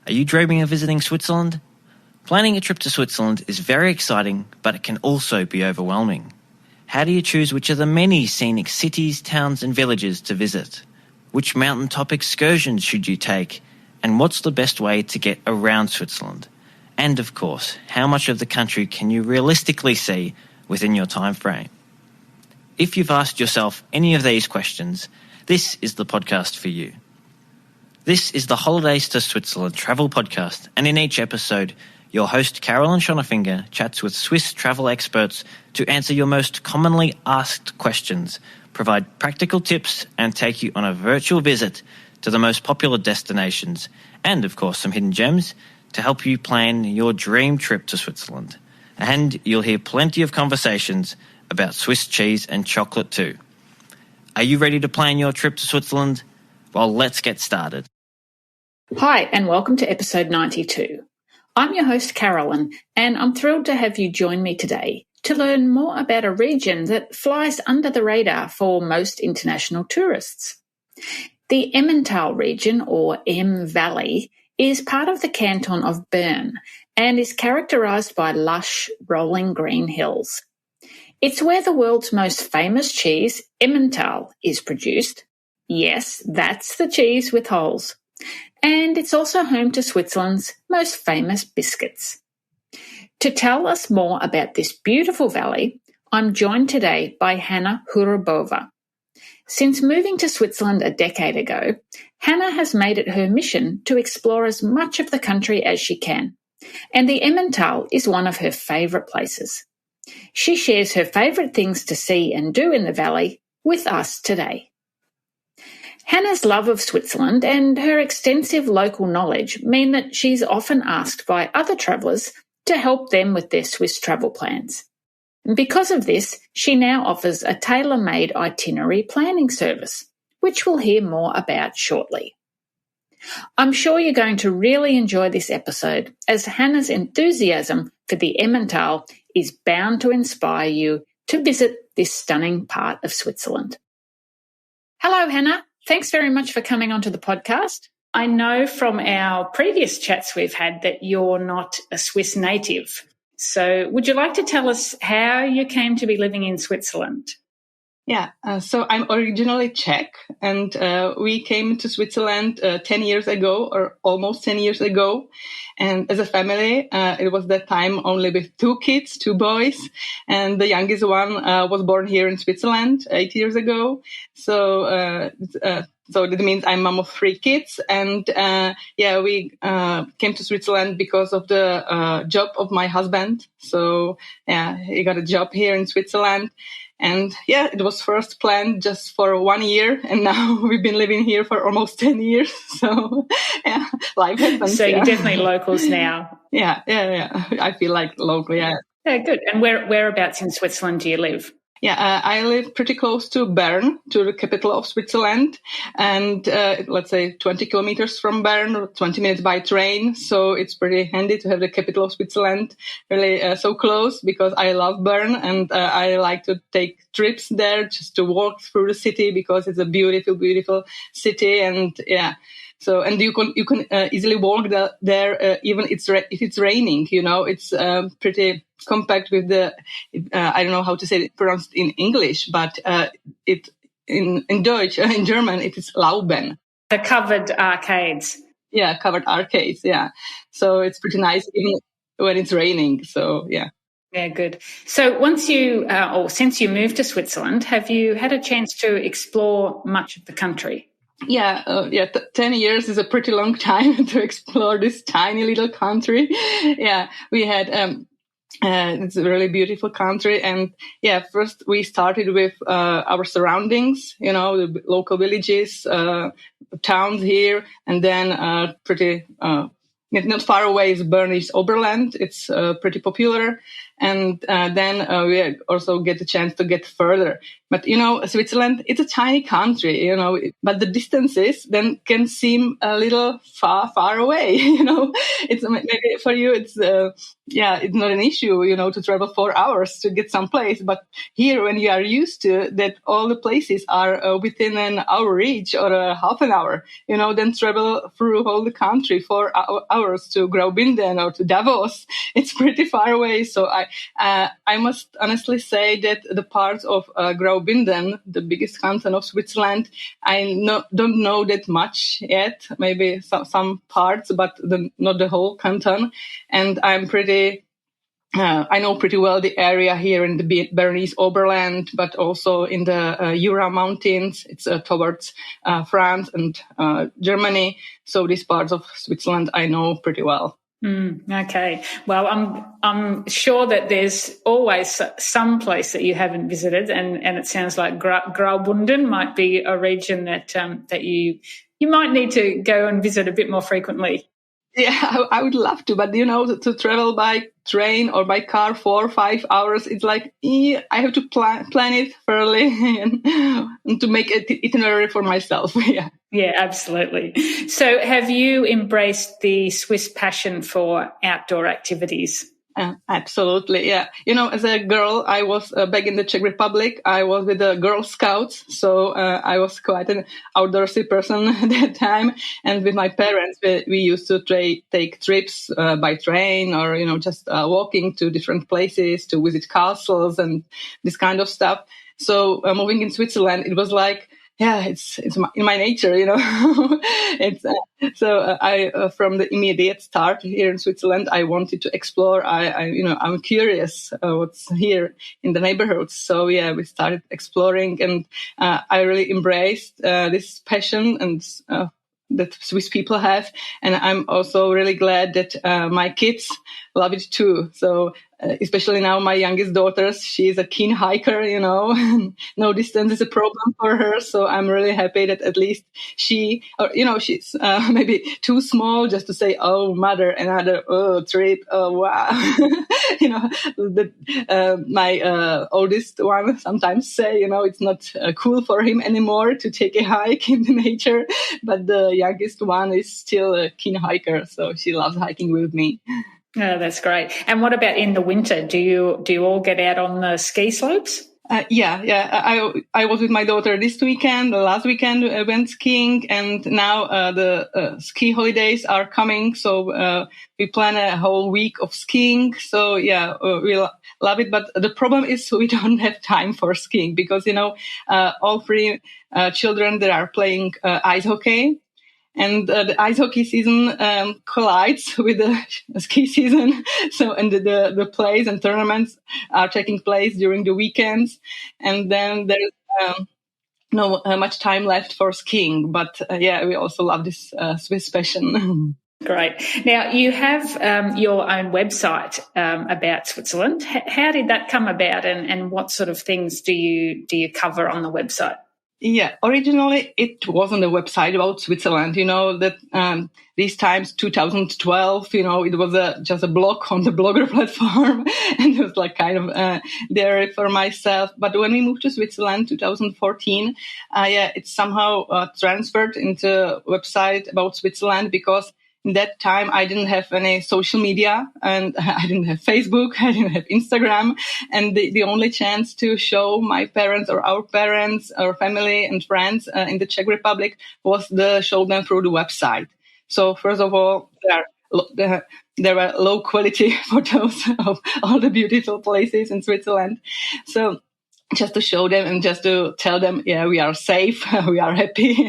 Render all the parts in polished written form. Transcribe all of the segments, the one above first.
Are you dreaming of visiting Switzerland? Planning a trip to Switzerland is very exciting, but it can also be overwhelming. How do you choose which of the many scenic cities, towns and villages to visit? Which mountaintop excursions should you take? And what's the best way to get around Switzerland? And of course, how much of the country can you realistically see within your time frame? If you've asked yourself any of these questions, this is the podcast for you. This is the Holidays to Switzerland travel podcast, and in each episode, your host Carolyn Schonnefinger chats with Swiss travel experts to answer your most commonly asked questions, provide practical tips, and take you on a virtual visit to the most popular destinations, and of course some hidden gems to help you plan your dream trip to Switzerland. And you'll hear plenty of conversations about Swiss cheese and chocolate too. Are you ready to plan your trip to Switzerland? Well, let's get started. Hi, and welcome to episode 92. I'm your host, Carolyn, and I'm thrilled to have you join me today to learn more about a region that flies under the radar for most international tourists. The Emmental region, or Em Valley, is part of the canton of Bern and is characterised by lush, rolling green hills. It's where the world's most famous cheese, Emmental, is produced. Yes, that's the cheese with holes. And it's also home to Switzerland's most famous biscuits. To tell us more about this beautiful valley, I'm joined today by Hana Hurabova. Since moving to Switzerland a decade ago, Hana has made it her mission to explore as much of the country as she can, and the Emmental is one of her favourite places. She shares her favourite things to see and do in the valley with us today. Hana's love of Switzerland and her extensive local knowledge mean that she's often asked by other travellers to help them with their Swiss travel plans. And because of this, she now offers a tailor-made itinerary planning service, which we'll hear more about shortly. I'm sure you're going to really enjoy this episode, as Hana's enthusiasm for the Emmental is bound to inspire you to visit this stunning part of Switzerland. Hello, Hana. Thanks very much for coming onto the podcast. I know from our previous chats we've had that you're not a Swiss native. So would you like to tell us how you came to be living in Switzerland? Yeah, so I'm originally Czech, and we came to Switzerland 10 years ago, or almost 10 years ago. And as a family, it was that time only with two kids, two boys, and the youngest one was born here in Switzerland 8 years ago. So that means I'm mom of three kids, and we came to Switzerland because of the job of my husband. So he got a job here in Switzerland. And it was first planned just for 1 year, and now we've been living here for almost 10 years. So, life happens. So you're definitely locals now. Yeah. I feel like local, yeah. Yeah, good. And whereabouts in Switzerland do you live? Yeah, I live pretty close to Bern, to the capital of Switzerland, and let's say 20 kilometers from Bern, or 20 minutes by train. So it's pretty handy to have the capital of Switzerland really so close, because I love Bern, and I like to take trips there just to walk through the city, because it's a beautiful, beautiful city. And so, and you can easily walk there even if it's raining. It's pretty compact with the I don't know how to say it pronounced in English, but it in Deutsch, in German, it is Lauben. The covered arcades. Yeah, covered arcades. Yeah, so it's pretty nice even when it's raining. So yeah. Yeah, good. So since you moved to Switzerland, have you had a chance to explore much of the country? 10 years is a pretty long time to explore this tiny little country. Yeah, we had it's a really beautiful country, and first we started with our surroundings, the local villages, towns here, and then pretty not far away is Bernese Oberland. It's pretty popular, And then we also get the chance to get further. But, Switzerland, it's a tiny country, but the distances then can seem a little far away, It's maybe for you, it's not an issue, to travel 4 hours to get someplace. But here, when you are used to that all the places are within an hour reach or half an hour, then travel through all the country 4 hours to Graubünden or to Davos, it's pretty far away. So I must honestly say that the parts of Graubünden, the biggest canton of Switzerland, I don't know that much yet. Maybe some parts, but not the whole canton. And I know pretty well the area here in the Bernese Oberland, but also in the Jura Mountains. It's towards France and Germany. So these parts of Switzerland I know pretty well. Okay. Well, I'm sure that there's always some place that you haven't visited, and it sounds like Graubünden might be a region that you might need to go and visit a bit more frequently. Yeah, I would love to, but to travel by train or by car 4 or 5 hours, it's like I have to plan it thoroughly and to make an itinerary for myself. Yeah, absolutely. So, have you embraced the Swiss passion for outdoor activities? Absolutely, yeah. As a girl, I was back in the Czech Republic. I was with the Girl Scouts, so I was quite an outdoorsy person at that time. And with my parents, we used to take trips by train or just walking to different places to visit castles and this kind of stuff. So moving in Switzerland, it was like, yeah, it's in my nature, I from the immediate start here in Switzerland, I wanted to explore. I'm curious what's here in the neighborhoods. So yeah, we started exploring, and I really embraced this passion and that Swiss people have. And I'm also really glad that my kids love it too. So especially now my youngest daughter, she's a keen hiker, no distance is a problem for her. So I'm really happy that at least she's maybe too small just to say, oh, mother, another trip. Oh, wow. My oldest one sometimes say, it's not cool for him anymore to take a hike in the nature. But the youngest one is still a keen hiker. So she loves hiking with me. Oh, that's great. And what about in the winter? Do you all get out on the ski slopes? Yeah. I was with my daughter this weekend. Last weekend I went skiing, and now the ski holidays are coming. So we plan a whole week of skiing. So yeah, we love it. But the problem is we don't have time for skiing because all three children that are playing ice hockey. And the ice hockey season collides with the ski season. So, and the plays and tournaments are taking place during the weekends. And then there's no much time left for skiing. But we also love this Swiss passion. Great. Now, you have your own website about Switzerland. How did that come about, and what sort of things do you cover on the website? Yeah, originally it wasn't a website about Switzerland, that these times, 2012, it was just a blog on the Blogger platform, and it was like kind of there for myself. But when we moved to Switzerland, 2014, it's somehow transferred into a website about Switzerland because in that time, I didn't have any social media, and I didn't have Facebook, I didn't have Instagram. And the only chance to show my parents or our parents, our family and friends in the Czech Republic was to show them through the website. So first of all, there were low quality photos of all the beautiful places in Switzerland. So just to show them and just to tell them, yeah, we are safe, we are happy,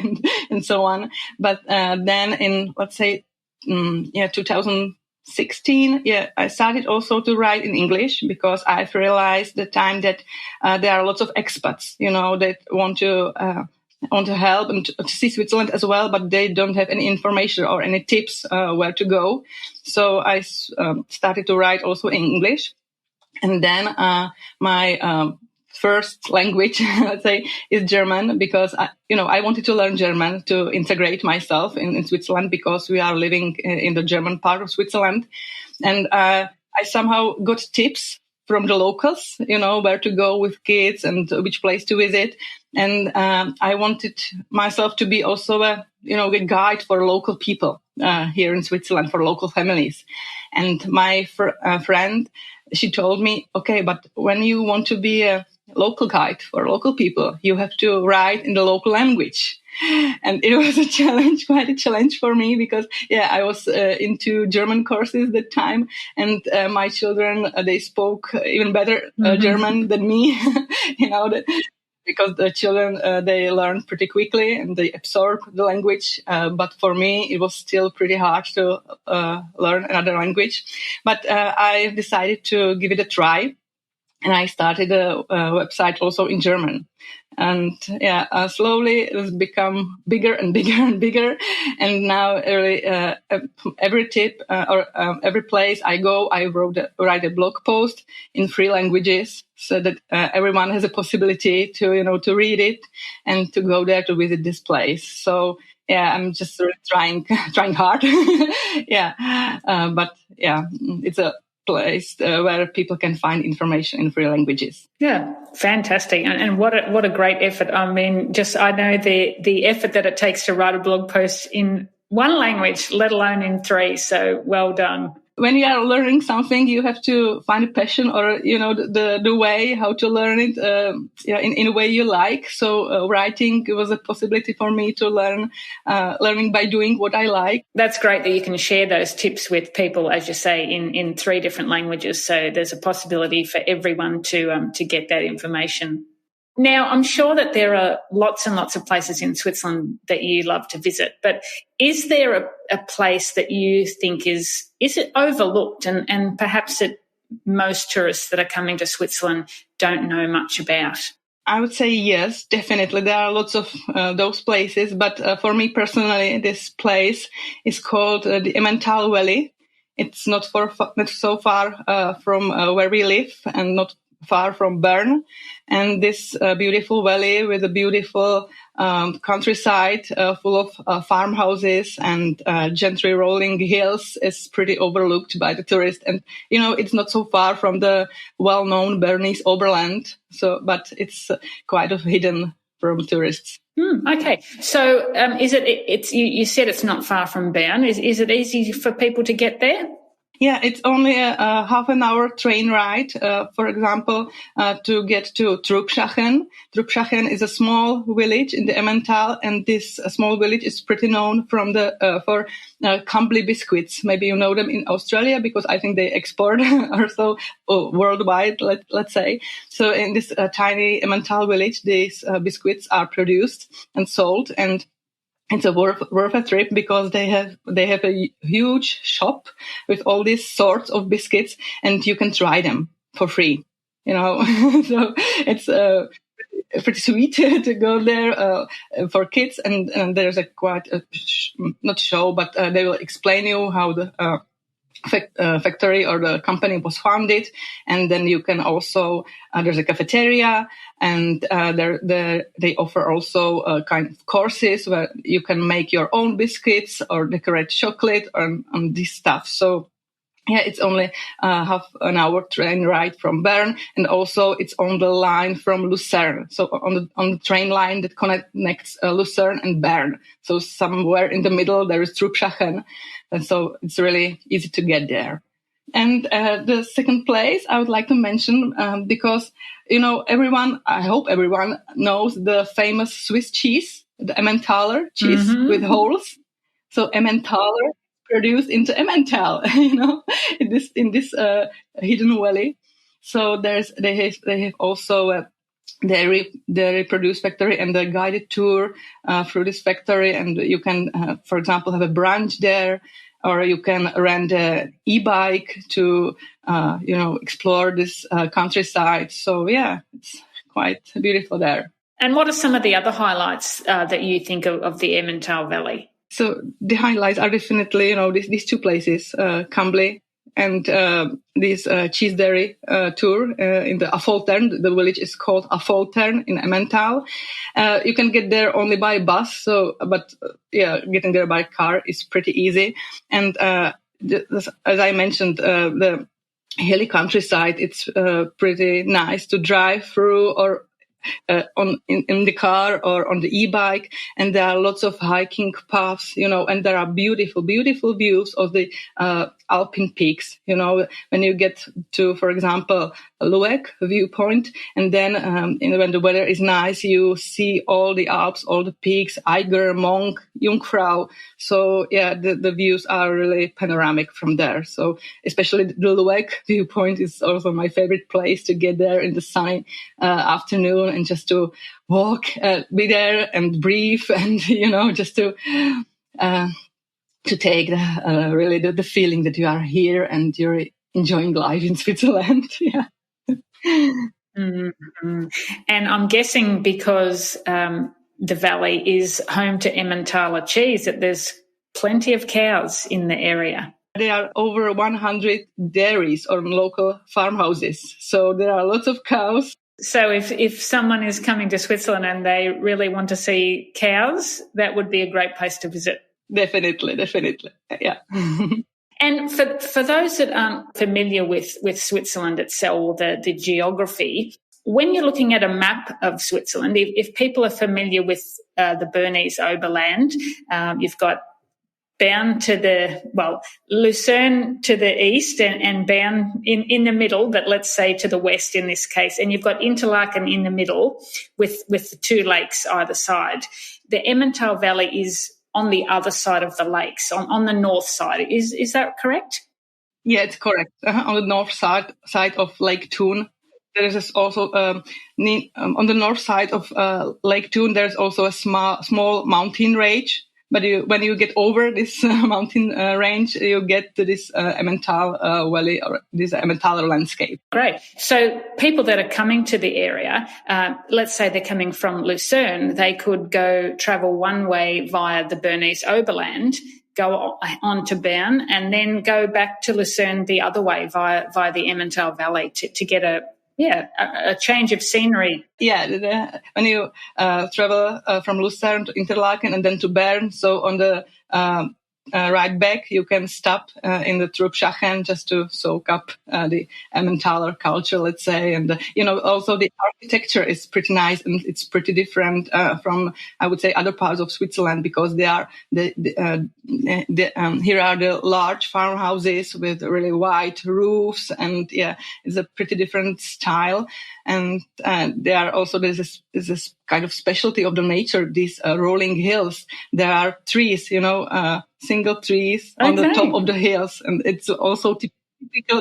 and so on. But then in, let's say, 2016, I started also to write in English because I've realized the time that there are lots of expats, that want to help and to see Switzerland as well, but they don't have any information or any tips where to go. So I started to write also in English, and then my first language, let's say, is German because I wanted to learn German to integrate myself in Switzerland because we are living in the German part of Switzerland, and I somehow got tips from the locals, where to go with kids and which place to visit. And I wanted myself to be also a guide for local people here in Switzerland, for local families. And my friend, she told me, okay, but when you want to be a local guide for local people, you have to write in the local language. And it was quite a challenge for me, because I was into German courses at that time, and my children, they spoke even better German than me, because the children, they learn pretty quickly and they absorb the language. But for me, it was still pretty hard to learn another language. But I decided to give it a try. And I started a website also in German. And slowly it has become bigger and bigger and bigger. And now every tip or every place I go, I write a blog post in 3 languages, so that everyone has a possibility to read it and to go there to visit this place. So I'm just really trying hard. But it's a place where people can find information in 3 languages. Yeah, fantastic. And what a great effort. I mean, I know the effort that it takes to write a blog post in 1 language, let alone in 3. So well done. When you are learning something, you have to find a passion, or the way how to learn it in a way you like. So writing was a possibility for me to learning by doing what I like. That's great that you can share those tips with people, as you say, in 3 different languages. So there's a possibility for everyone to get that information. Now, I'm sure that there are lots and lots of places in Switzerland that you love to visit, but is there a place that you think is it overlooked and perhaps that most tourists that are coming to Switzerland don't know much about? I would say yes, definitely. There are lots of those places, but for me personally, this place is called the Emmental Valley. It's not so far from where we live, and not far from Bern. And this beautiful valley with a beautiful countryside full of farmhouses and gently rolling hills is pretty overlooked by the tourist. And, it's not so far from the well-known Bernese Oberland. But it's quite hidden from tourists. Okay. So is it you said it's not far from Bern. Is it easy for people to get there? Yeah, it's only a half an hour train ride, for example, to get to Trubschachen. Trubschachen is a small village in the Emmental, and this small village is pretty known for Cambly biscuits. Maybe you know them in Australia, because I think they export also worldwide, let's say. So in this tiny Emmental village, these biscuits are produced and sold, and it's worth a trip, because they have a huge shop with all these sorts of biscuits, and you can try them for free. So it's pretty sweet to go there for kids, and there's not show, but they will explain you how the factory or the company was founded. And then you can also there's a cafeteria, and they offer also kind of courses where you can make your own biscuits or decorate chocolate and this stuff. So it's only half an hour train ride from Bern, and also it's on the line from Lucerne. So on the train line that connects Lucerne and Bern. So somewhere in the middle there is Trubschachen, and so it's really easy to get there. And the second place I would like to mention, because I hope everyone knows the famous Swiss cheese, the Emmentaler cheese with holes. So Emmentaler produced into Emmental, in this hidden valley. So they have also a dairy produce factory and a guided tour through this factory, and you can, for example, have a brunch there, or you can rent an e-bike to explore this countryside. So it's quite beautiful there. And what are some of the other highlights that you think of the Emmental Valley? So the highlights are definitely, these 2 places, Cambly and this cheese dairy tour in the Affoltern. The village is called Affoltern in Emmental. You can get there only by bus, but getting there by car is pretty easy. And as I mentioned, the hilly countryside. It's pretty nice to drive through or in the car or on the e-bike, and there are lots of hiking paths, and there are beautiful, beautiful views of the Alpine peaks. When you get to, for example, Lueck viewpoint, and then when the weather is nice, you see all the Alps, all the peaks, Eiger, Monk, Jungfrau. So yeah, the views are really panoramic from there. So especially the Lueck viewpoint is also my favorite place to get there in the sunny afternoon and just to walk, be there and breathe, and just to take really the feeling that you are here and you're enjoying life in Switzerland. Yeah. Mm-hmm. And I'm guessing because the valley is home to Emmentaler cheese, that there's plenty of cows in the area. There are over 100 dairies or local farmhouses, so there are lots of cows. So if someone is coming to Switzerland and they really want to see cows, that would be a great place to visit. Definitely, yeah. And for those that aren't familiar with Switzerland itself, the geography, when you're looking at a map of Switzerland, if people are familiar with the Bernese Oberland, you've got Bern Lucerne to the east and Bern in the middle, but let's say to the west in this case. And you've got Interlaken in the middle with the two lakes either side. The Emmental Valley is on the other side of the lakes, on the north side. Is that correct? Yeah, it's correct. On the north side of Lake Thun. There is also on the north side of Lake Thun, there's also a small mountain range. But when you get over this mountain range, you get to this Emmental Valley or this Emmentaler landscape. Great. So people that are coming to the area, let's say they're coming from Lucerne, they could travel one way via the Bernese Oberland, go on to Bern, and then go back to Lucerne the other way via the Emmental Valley to get a change of scenery. Yeah, when you travel from Lucerne to Interlaken and then to Bern, so on the right back, you can stop in the Trubschachen just to soak up the Emmentaler culture, let's say. And, also the architecture is pretty nice, and it's pretty different from, I would say, other parts of Switzerland, because they are here are the large farmhouses with really wide roofs, and it's a pretty different style. And there are also there's this kind of specialty of the nature, these rolling hills. There are trees, single trees on the top of the hills, and it's also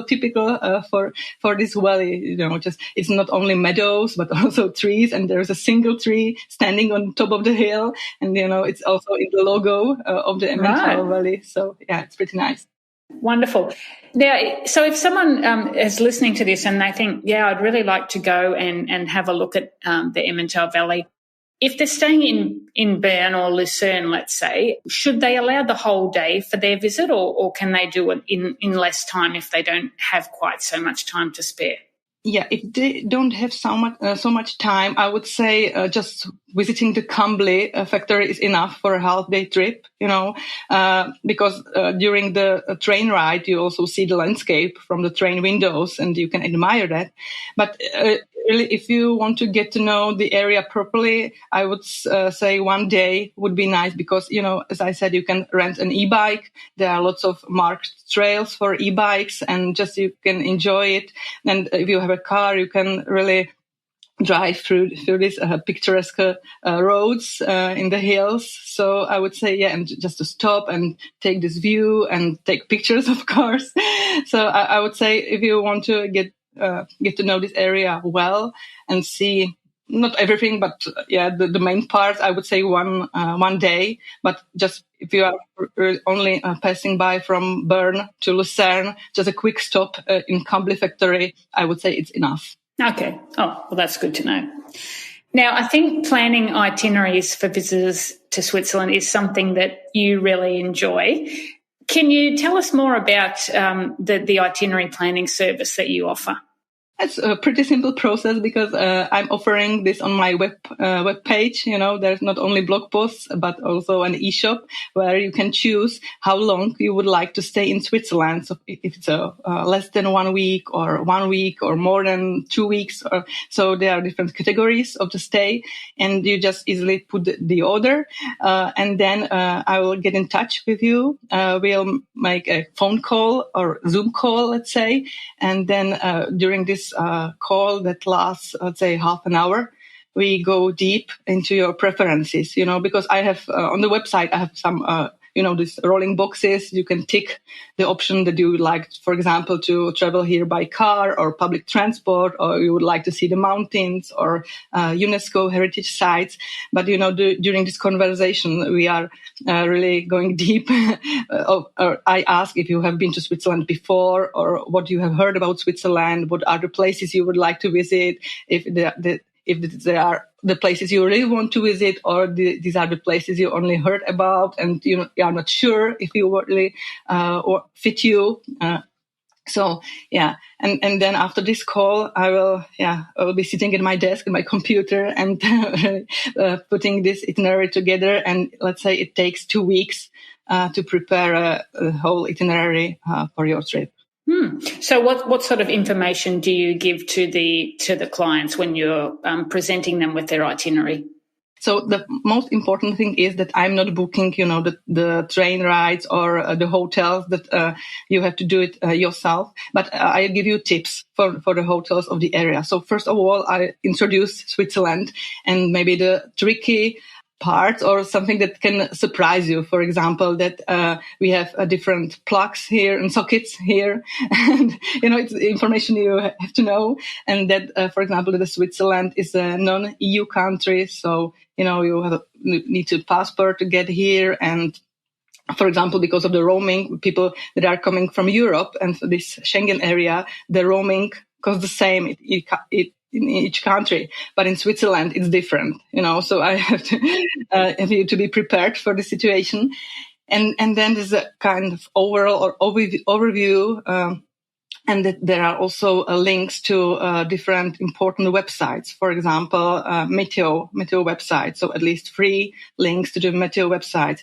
typical for this valley. Just it's not only meadows but also trees, and there's a single tree standing on top of the hill, and it's also in the logo of the Emmental Valley. So yeah, it's pretty nice. Wonderful. Now, so if someone is listening to this and they think, I'd really like to go and have a look at the Emmental Valley, if they're staying in Bern or Lucerne, let's say, should they allow the whole day for their visit, or can they do it in less time if they don't have quite so much time to spare? Yeah, if they don't have so much time, I would say just visiting the Kambli factory is enough for a half-day trip, because during the train ride, you also see the landscape from the train windows and you can admire that. But really, if you want to get to know the area properly, I would say one day would be nice because, as I said, you can rent an e-bike. There are lots of marked trails for e-bikes and just you can enjoy it. And if you have a car, you can really drive through these picturesque roads in the hills. So I would say, and just to stop and take this view and take pictures, of course. So I would say if you want to get to know this area well and see not everything, but the main parts, I would say one day. But just if you are only passing by from Bern to Lucerne, just a quick stop in Kambli factory, I would say it's enough. Okay. Oh, well, that's good to know. Now, I think planning itineraries for visitors to Switzerland is something that you really enjoy. Can you tell us more about the itinerary planning service that you offer? It's a pretty simple process because I'm offering this on my web page. There's not only blog posts, but also an e-shop where you can choose how long you would like to stay in Switzerland. So if it's less than 1 week or 1 week or more than 2 weeks, so there are different categories of the stay, and you just easily put the order, and then I will get in touch with you. We'll make a phone call or Zoom call, let's say, and then during this call that lasts, let's say, half an hour, we go deep into your preferences, because I have on the website, I have some, these rolling boxes. You can tick the option that you would like, for example, to travel here by car or public transport, or you would like to see the mountains or UNESCO heritage sites. But, during this conversation, we are really going deep. Or I ask if you have been to Switzerland before, or what you have heard about Switzerland, what are the places you would like to visit, if there are the places you really want to visit, or these are the places you only heard about and you are not sure if you really or fit you. So yeah, and then after this call, I will be sitting at my desk, at my computer, and putting this itinerary together. And let's say it takes 2 weeks to prepare a whole itinerary for your trip. So what sort of information do you give to the clients when you're presenting them with their itinerary? So the most important thing is that I'm not booking, the train rides or the hotels that you have to do it yourself. But I give you tips for the hotels of the area. So first of all, I introduce Switzerland and maybe the tricky parts or something that can surprise you. For example, that we have different plugs here and sockets here, and it's information you have to know. And that, for example, that Switzerland is a non-EU country, so you need to passport to get here. And for example, because of the roaming, people that are coming from Europe and this Schengen area, the roaming costs the same. In each country, but in Switzerland it's different, so I have to be prepared for the situation. And then there's a kind of overall or overview, and that there are also links to different important websites. For example, meteo websites, so at least 3 links to the meteo website.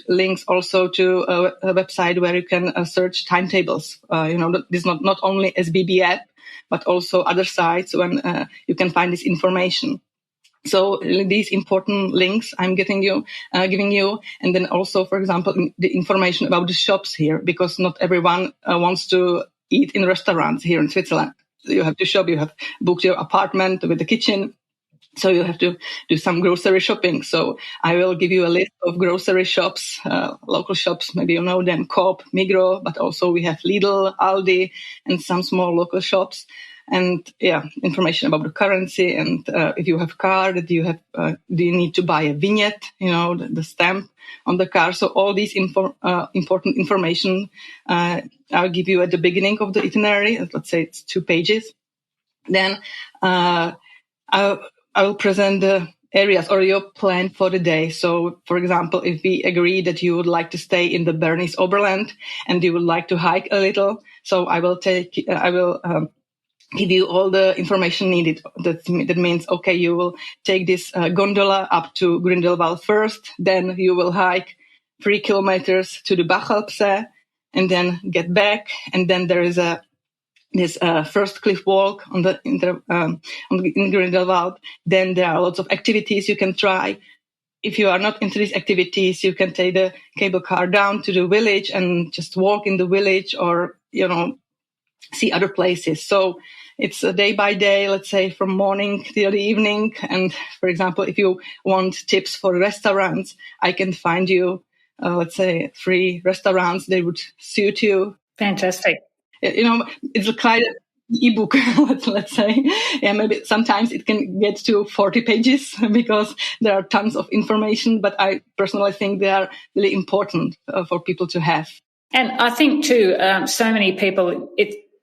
Links also to a website where you can search timetables. This is not only SBB app, but also other sites when you can find this information. So these important links I'm giving you, and then also, for example, the information about the shops here, because not everyone wants to eat in restaurants here in Switzerland. You have to shop. You have booked your apartment with the kitchen, so you have to do some grocery shopping. So I will give you a list of grocery shops, local shops. Maybe you know them, Coop, Migros, but also we have Lidl, Aldi, and some small local shops. And information about the currency, and if you have car, that you have, do you need to buy a vignette, the stamp on the car. So all these important information I'll give you at the beginning of the itinerary. Let's say it's 2 pages. Then I will present the areas or your plan for the day. So, for example, if we agree that you would like to stay in the Bernese Oberland and you would like to hike a little, so I will give you all the information needed. That means, okay, you will take this gondola up to Grindelwald first, then you will hike 3 kilometers to the Bachalpsee and then get back. And then there is this first cliff walk in Grindelwald. Then there are lots of activities you can try. If you are not into these activities, you can take the cable car down to the village and just walk in the village, or, see other places. So it's a day by day, let's say from morning till the evening. And for example, if you want tips for restaurants, I can find you, let's say 3 restaurants that would suit you. Fantastic. It's a kind of ebook, let's say. Yeah, maybe sometimes it can get to 40 pages because there are tons of information, but I personally think they are really important for people to have. And I think too, so many people,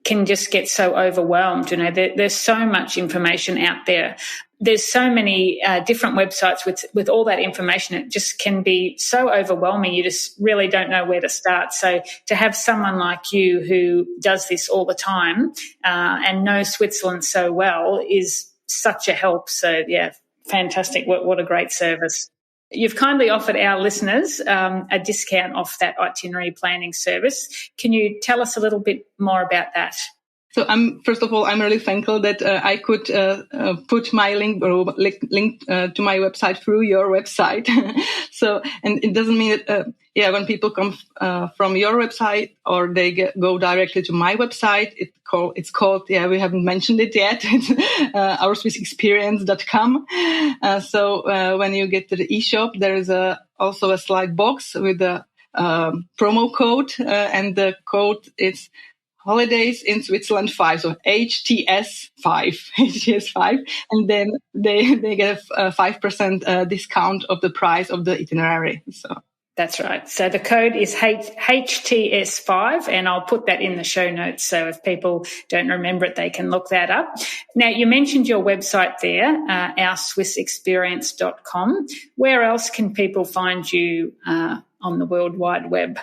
can just get so overwhelmed. You know, there's so much information out there. There's so many different websites with all that information. It just can be so overwhelming. You just really don't know where to start. So to have someone like you who does this all the time and knows Switzerland so well is such a help. So, yeah, fantastic. What a great service. You've kindly offered our listeners a discount off that itinerary planning service. Can you tell us a little bit more about that? So first of all, I'm really thankful that I could put my link to my website through your website. So, and it doesn't mean that, when people come from your website or they go directly to my website, it's called, we haven't mentioned it yet. It's ourswissexperience.com. So when you get to the eShop, there is also a slide box with the promo code, and the code is Holidays in Switzerland 5, so HTS 5, and then they get a 5% discount of the price of the itinerary. So that's right. So the code is HTS5, and I'll put that in the show notes. So if people don't remember it, they can look that up. Now, you mentioned your website there, ourswissexperience.com. Where else can people find you on the World Wide Web?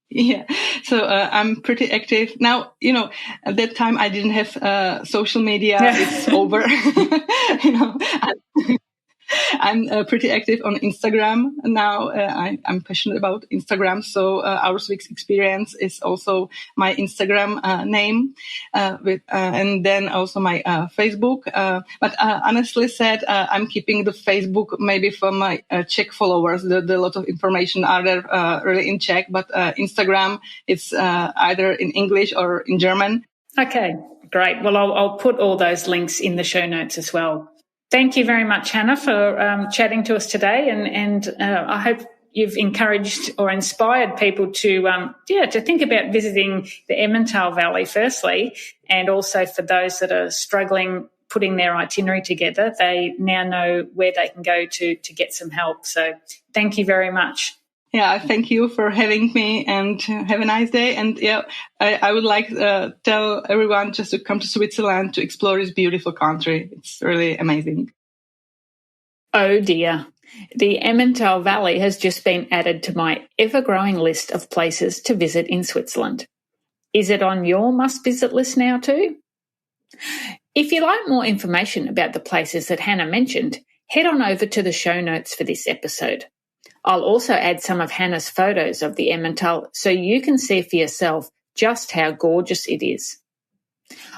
Yeah, so I'm pretty active now. You know, at that time I didn't have social media. It's over. I'm pretty active on Instagram now. I'm passionate about Instagram, so Our Swiss Experience is also my Instagram name, and then also my Facebook. But honestly said, I'm keeping the Facebook maybe for my Czech followers. The lot of information are there really in Czech, but Instagram it's either in English or in German. Okay, great. Well, I'll put all those links in the show notes as well. Thank you very much, Hana, for chatting to us today, and I hope you've encouraged or inspired people to think about visiting the Emmental Valley firstly, and also for those that are struggling putting their itinerary together, they now know where they can go to get some help. So thank you very much. Yeah, thank you for having me, and have a nice day. And I would like to tell everyone just to come to Switzerland to explore this beautiful country. It's really amazing. Oh dear. The Emmental Valley has just been added to my ever-growing list of places to visit in Switzerland. Is it on your must-visit list now too? If you'd like more information about the places that Hana mentioned, head on over to the show notes for this episode. I'll also add some of Hana's photos of the Emmental so you can see for yourself just how gorgeous it is.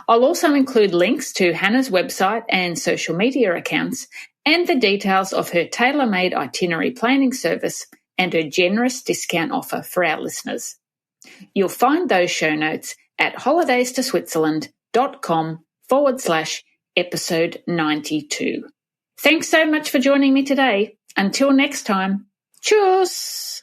I'll also include links to Hana's website and social media accounts and the details of her tailor-made itinerary planning service and her generous discount offer for our listeners. You'll find those show notes at holidaystoswitzerland.com/episode 92. Thanks so much for joining me today. Until next time. Tschüss!